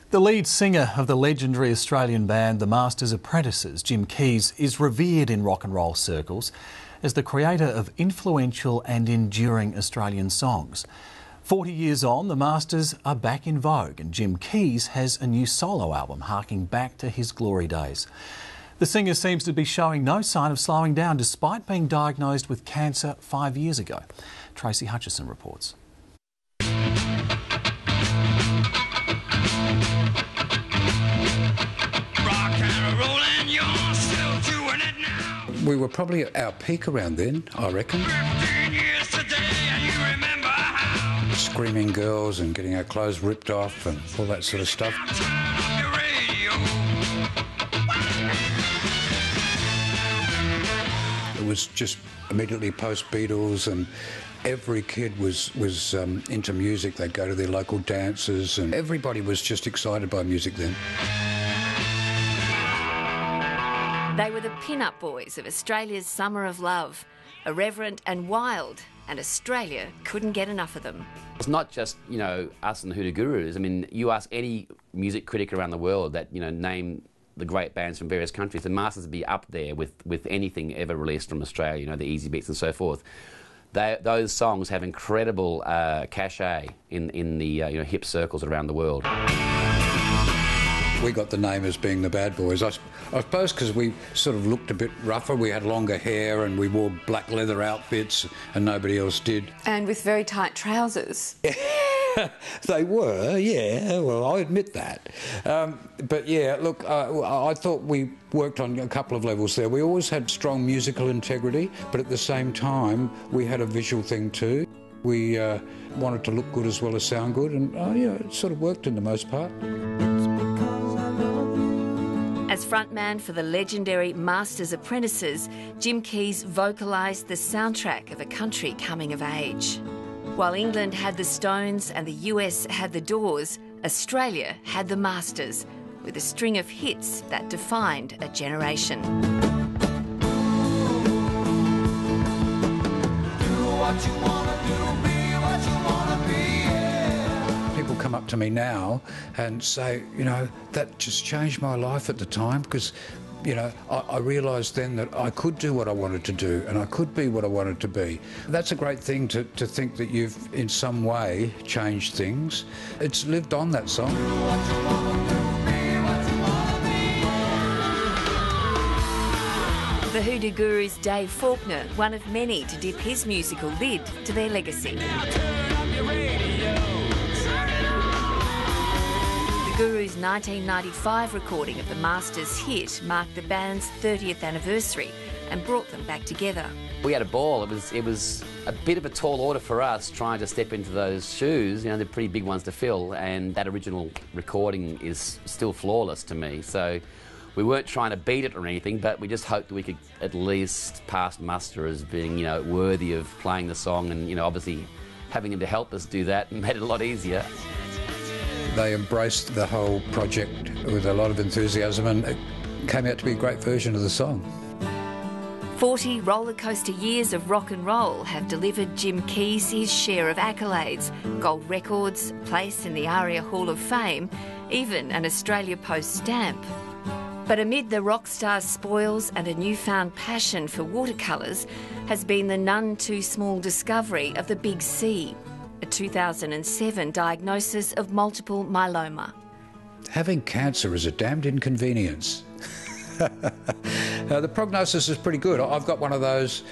The lead singer of the legendary Australian band, the Masters Apprentices, Jim Keays, is revered in rock and roll circles as the creator of influential and enduring Australian songs. 40 years on, the Masters are back in vogue, and Jim Keays has a new solo album harking back to his glory days. The singer seems to be showing no sign of slowing down despite being diagnosed with cancer 5 years ago. Tracy Hutchison reports. We were probably at our peak around then, I reckon. 15 years today, and you remember how. Screaming girls and getting our clothes ripped off and all that sort of stuff. Turn up your radio. It was just immediately post-Beatles, and every kid was into music. They'd go to their local dances, and everybody was just excited by music then. They were the pin-up boys of Australia's Summer of Love, irreverent and wild, and Australia couldn't get enough of them. It's not just, us and the Hoodoo Gurus. I mean, you ask any music critic around the world that, name the great bands from various countries, the Masters would be up there with anything ever released from Australia, the Easy Beats and so forth. Those songs have incredible cachet in the hip circles around the world. We got the name as being the bad boys, I suppose because we sort of looked a bit rougher. We had longer hair and we wore black leather outfits and nobody else did. And with very tight trousers. They were, yeah, well, I admit that. But yeah, look, I thought we worked on a couple of levels there. We always had strong musical integrity, but at the same time, we had a visual thing too. We wanted to look good as well as sound good, and it sort of worked in the most part. As frontman for the legendary Masters Apprentices, Jim Keays vocalised the soundtrack of a country coming of age. While England had the Stones and the US had the Doors, Australia had the Masters, with a string of hits that defined a generation. Do what you wanna do, be what you wanna be, yeah. People come up to me now and say, that just changed my life at the time, because, I realised then that I could do what I wanted to do and I could be what I wanted to be. That's a great thing to think that you've, in some way, changed things. It's lived on, that song. Do what you wanna do, be what you wanna be. The Hoodoo Guru's Dave Faulkner, one of many to dip his musical lid to their legacy. Now turn up your radio. Turn it on. The Guru's 1995 recording of the Masters hit marked the band's 30th anniversary and brought them back together. We had a ball. It was a bit of a tall order for us trying to step into those shoes. They're pretty big ones to fill, and that original recording is still flawless to me. So we weren't trying to beat it or anything, but we just hoped that we could at least pass muster as being, worthy of playing the song, and, obviously having him to help us do that made it a lot easier. They embraced the whole project with a lot of enthusiasm, and it came out to be a great version of the song. 40 rollercoaster years of rock and roll have delivered Jim Keays his share of accolades, gold records, place in the ARIA Hall of Fame, even an Australia Post stamp. But amid the rock star's spoils and a newfound passion for watercolours has been the none too small discovery of the Big C, a 2007 diagnosis of multiple myeloma. Having cancer is a damned inconvenience. The prognosis is pretty good. I've got one of those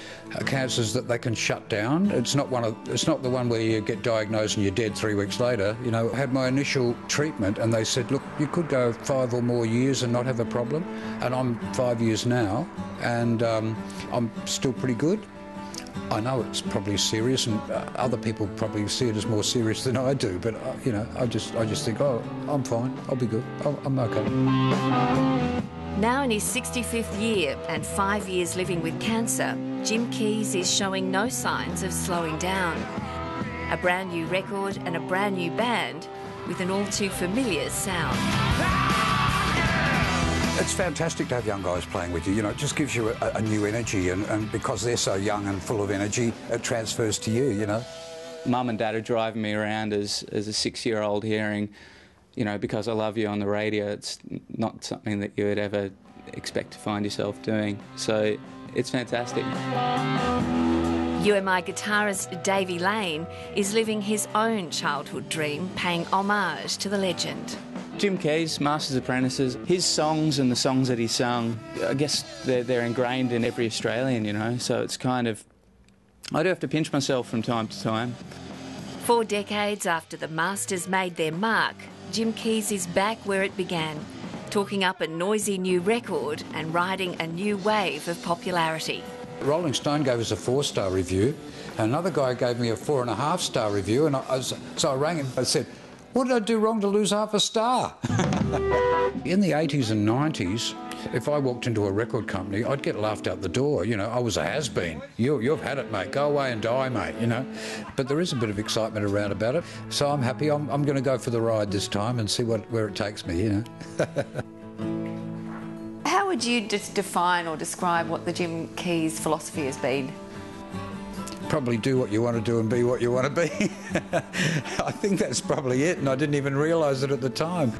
cancers that they can shut down. It's not the one where you get diagnosed and you're dead 3 weeks later. I had my initial treatment and they said, look, you could go 5 or more years and not have a problem. And I'm 5 years now, and I'm still pretty good. I know it's probably serious, and other people probably see it as more serious than I do, but I just think, I'm fine, I'll be good, I'm okay. Now in his 65th year and 5 years living with cancer, Jim Keays is showing no signs of slowing down. A brand new record and a brand new band with an all too familiar sound. It's fantastic to have young guys playing with you. It just gives you a new energy, and because they're so young and full of energy, it transfers to you, Mum and Dad are driving me around as a 6-year-old hearing, you know, Because I Love You on the radio, it's not something that you would ever expect to find yourself doing. So it's fantastic. UMI guitarist Davey Lane is living his own childhood dream, paying homage to the legend. Jim Keays, Masters Apprentices, his songs and the songs that he sung, I guess they're ingrained in every Australian, you know, so it's kind of... I do have to pinch myself from time to time. 4 decades after the Masters made their mark, Jim Keays is back where it began, talking up a noisy new record and riding a new wave of popularity. Rolling Stone gave us a 4-star review, and another guy gave me a 4.5-star review, and so I rang him. I said, "What did I do wrong to lose half a star?" In the 80s and 90s, if I walked into a record company, I'd get laughed out the door. You know, I was a has-been. You've had it, mate. Go away and die, mate, you know. But there is a bit of excitement around about it, so I'm happy. I'm going to go for the ride this time and see where it takes me, you know. How would you just define or describe what the Jim Keays philosophy has been? Probably do what you want to do and be what you want to be. I think that's probably it, and I didn't even realise it at the time.